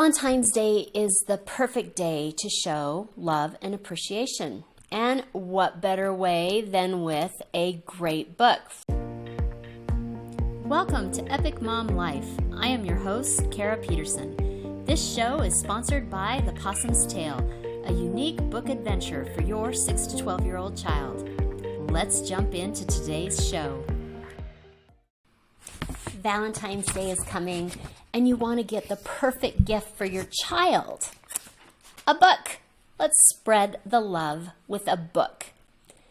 Valentine's Day is the perfect day to show love and appreciation. And what better way than with a great book? Welcome to Epic Mom Life. I am your host, Kara Peterson. This show is sponsored by The Possum's Tale, a unique book adventure for your 6 to 12-year-old child. Let's jump into today's show. Valentine's Day is coming, and you want to get the perfect gift for your child. A book. Let's spread the love with a book.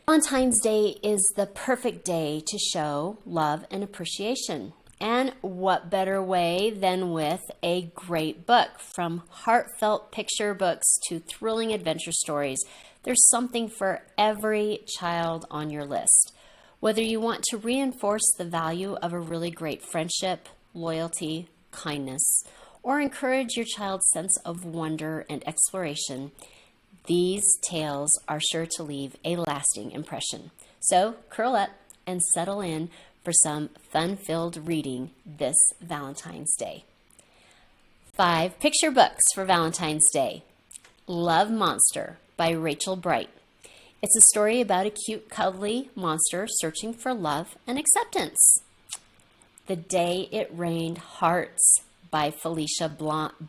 Valentine's Day is the perfect day to show love and appreciation. And what better way than with a great book? From heartfelt picture books to thrilling adventure stories, there's something for every child on your list. Whether you want to reinforce the value of a really great friendship, loyalty, kindness, or encourage your child's sense of wonder and exploration, these tales are sure to leave a lasting impression. So curl up and settle in for some fun-filled reading this Valentine's Day. 5 picture books for Valentine's Day. Love Monster by Rachel Bright. It's a story about a cute, cuddly monster searching for love and acceptance. The Day It Rained Hearts by Felicia Bond.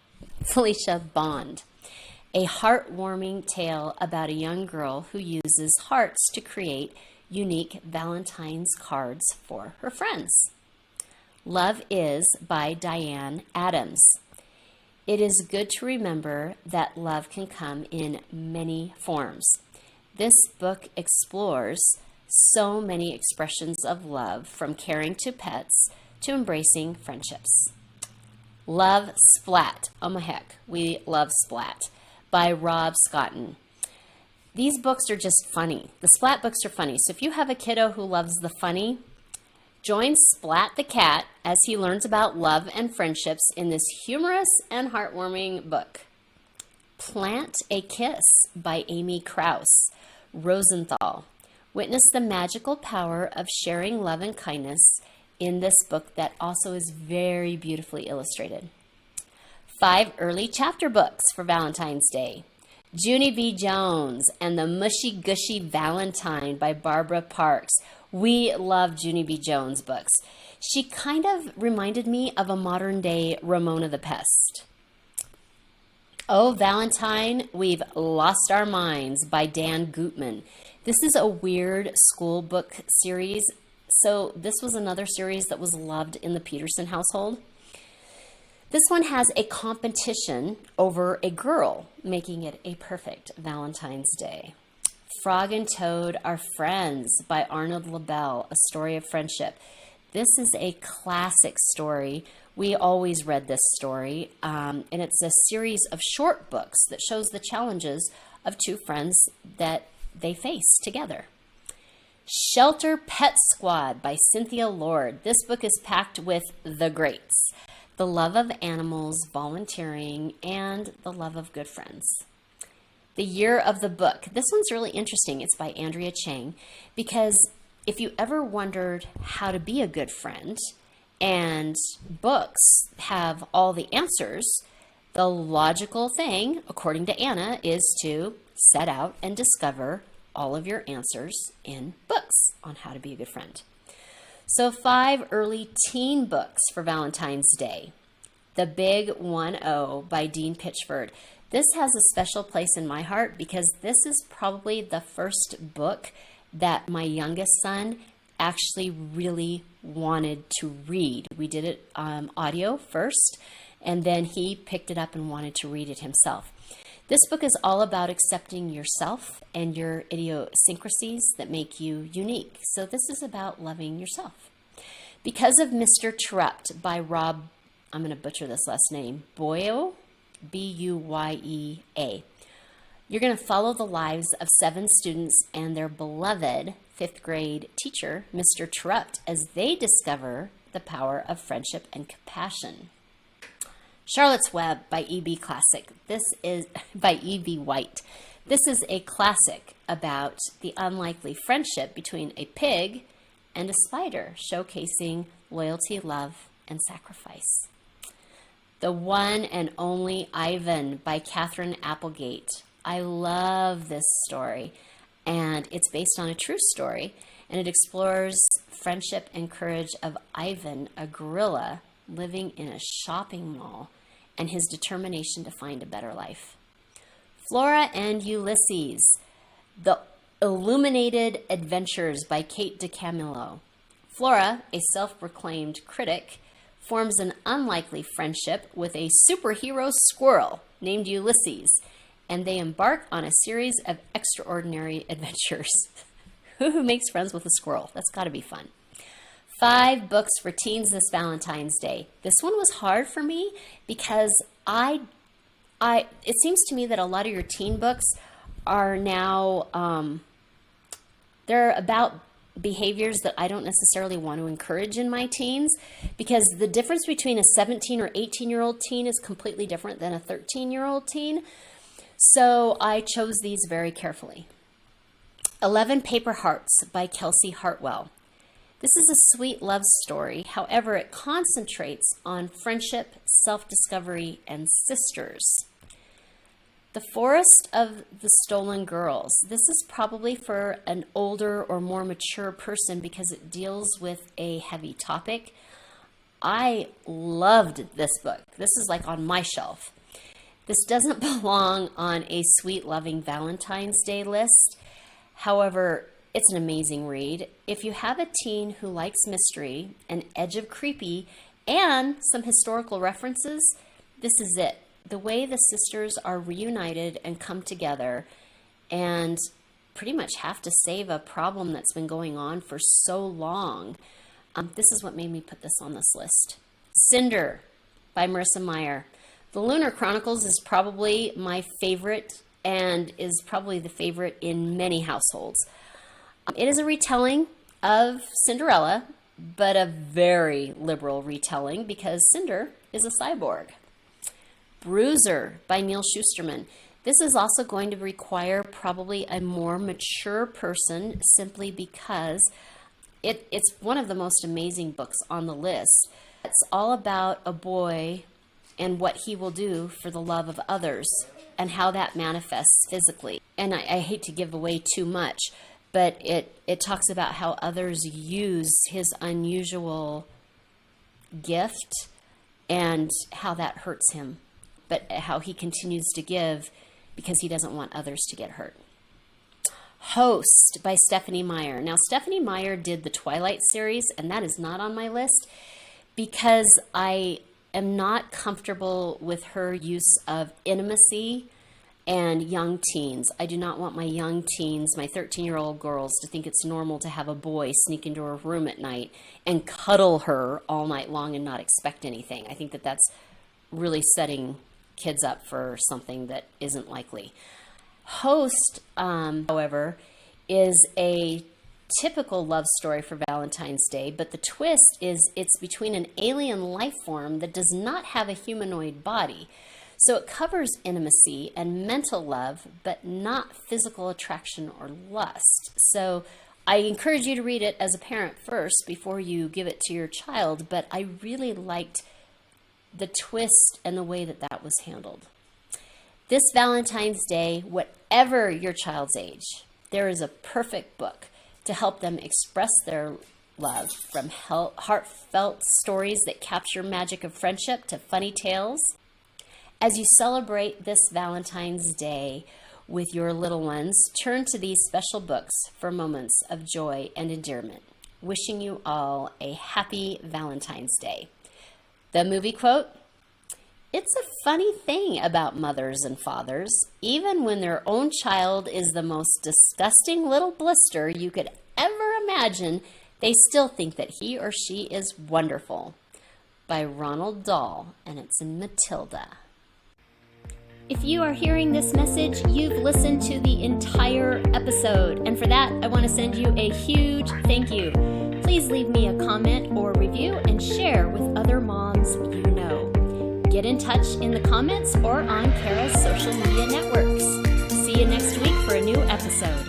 A heartwarming tale about a young girl who uses hearts to create unique Valentine's cards for her friends. Love Is by Diane Adams. It is good to remember that love can come in many forms. This book explores so many expressions of love, from caring to pets to embracing friendships. Love Splat. Oh my heck, we love Splat by Rob Scotton. These books are just funny. The Splat books are funny. So if you have a kiddo who loves the funny, join Splat the cat as he learns about love and friendships in this humorous and heartwarming book. Plant a Kiss by Amy Krauss Rosenthal. Witness the magical power of sharing love and kindness in this book that also is very beautifully illustrated. 5 early chapter books for Valentine's Day. Junie B. Jones and the Mushy Gushy Valentine by Barbara Parks. We love Junie B. Jones books. She kind of reminded me of a modern day Ramona the Pest. Oh, Valentine, We've Lost Our Minds by Dan Gutman. This is a weird school book series. So this was another series that was loved in the Peterson household. This one has a competition over a girl, making it a perfect Valentine's Day. Frog and Toad Are Friends by Arnold LaBelle, a story of friendship. This is a classic story. We always read this story, and it's a series of short books that shows the challenges of 2 friends that they face together. Shelter Pet Squad by Cynthia Lord. This book is packed with the greats: the love of animals, volunteering, and the love of good friends. The Year of the Book. This one's really interesting. It's by Andrea Chang, because if you ever wondered how to be a good friend, and books have all the answers, the logical thing, according to Anna, is to set out and discover all of your answers in books on how to be a good friend. So 5 early teen books for Valentine's Day. The Big 1-0 by Dean Pitchford. This has a special place in my heart because this is probably the first book that my youngest son actually really wanted to read. We did it audio first, and then he picked it up and wanted to read it himself. This book is all about accepting yourself and your idiosyncrasies that make you unique. So this is about loving yourself. Because of Mr. Trupt by Rob, I'm going to butcher this last name, Buya, B-U-Y-E-A. You're going to follow the lives of 7 students and their beloved 5th grade teacher, Mr. Trupt, as they discover the power of friendship and compassion. Charlotte's Web by E.B. Classic. This is by E.B. White. This is a classic about the unlikely friendship between a pig and a spider, showcasing loyalty, love, and sacrifice. The One and Only Ivan by Catherine Applegate. I love this story, and it's based on a true story, and it explores friendship and courage of Ivan, a gorilla living in a shopping mall, and his determination to find a better life. Flora and Ulysses, The Illuminated Adventures by Kate DeCamillo. Flora, a self-proclaimed critic, forms an unlikely friendship with a superhero squirrel named Ulysses, and they embark on a series of extraordinary adventures. Who makes friends with a squirrel? That's got to be fun. 5 books for teens this Valentine's Day. This one was hard for me because it seems to me that a lot of your teen books are now, they're about behaviors that I don't necessarily want to encourage in my teens, because the difference between a 17 or 18-year-old teen is completely different than a 13-year-old teen. So I chose these very carefully. 11 Paper Hearts by Kelsey Hartwell. This is a sweet love story. However, it concentrates on friendship, self-discovery, and sisters. The Forest of the Stolen Girls. This is probably for an older or more mature person because it deals with a heavy topic. I loved this book. This is like on my shelf. This doesn't belong on a sweet, loving Valentine's Day list. However, it's an amazing read. If you have a teen who likes mystery, an edge of creepy, and some historical references, this is it. The way the sisters are reunited and come together and pretty much have to save a problem that's been going on for so long. This is what made me put this on this list. Cinder by Marissa Meyer. The Lunar Chronicles is probably my favorite and is probably the favorite in many households. It is a retelling of Cinderella, but a very liberal retelling because Cinder is a cyborg. Bruiser by Neil Shusterman. This is also going to require probably a more mature person simply because it's one of the most amazing books on the list. It's all about a boy and what he will do for the love of others and how that manifests physically. And I hate to give away too much, but it talks about how others use his unusual gift and how that hurts him, but how he continues to give because he doesn't want others to get hurt. Host by Stephanie Meyer. Now, Stephanie Meyer did the Twilight series, and that is not on my list because I am not comfortable with her use of intimacy and young teens. I do not want my young teens, my 13-year-old girls, to think it's normal to have a boy sneak into her room at night and cuddle her all night long and not expect anything. I think that that's really setting kids up for something that isn't likely. Host, however, is a typical love story for Valentine's Day, but the twist is it's between an alien life form that does not have a humanoid body. So it covers intimacy and mental love, but not physical attraction or lust. So I encourage you to read it as a parent first before you give it to your child, but I really liked the twist and the way that that was handled. This Valentine's Day, whatever your child's age, there is a perfect book to help them express their love, from heartfelt stories that capture magic of friendship to funny tales. As you celebrate this Valentine's Day with your little ones, turn to these special books for moments of joy and endearment. Wishing you all a happy Valentine's Day. The movie quote: "It's a funny thing about mothers and fathers. Even when their own child is the most disgusting little blister you could ever imagine, they still think that he or she is wonderful." By Ronald Dahl, and it's in Matilda. If you are hearing this message, you've listened to the entire episode, and for that, I want to send you a huge thank you. Please leave me a comment or review and share with other moms you know. Get in touch in the comments or on Kara's social media networks. See you next week for a new episode.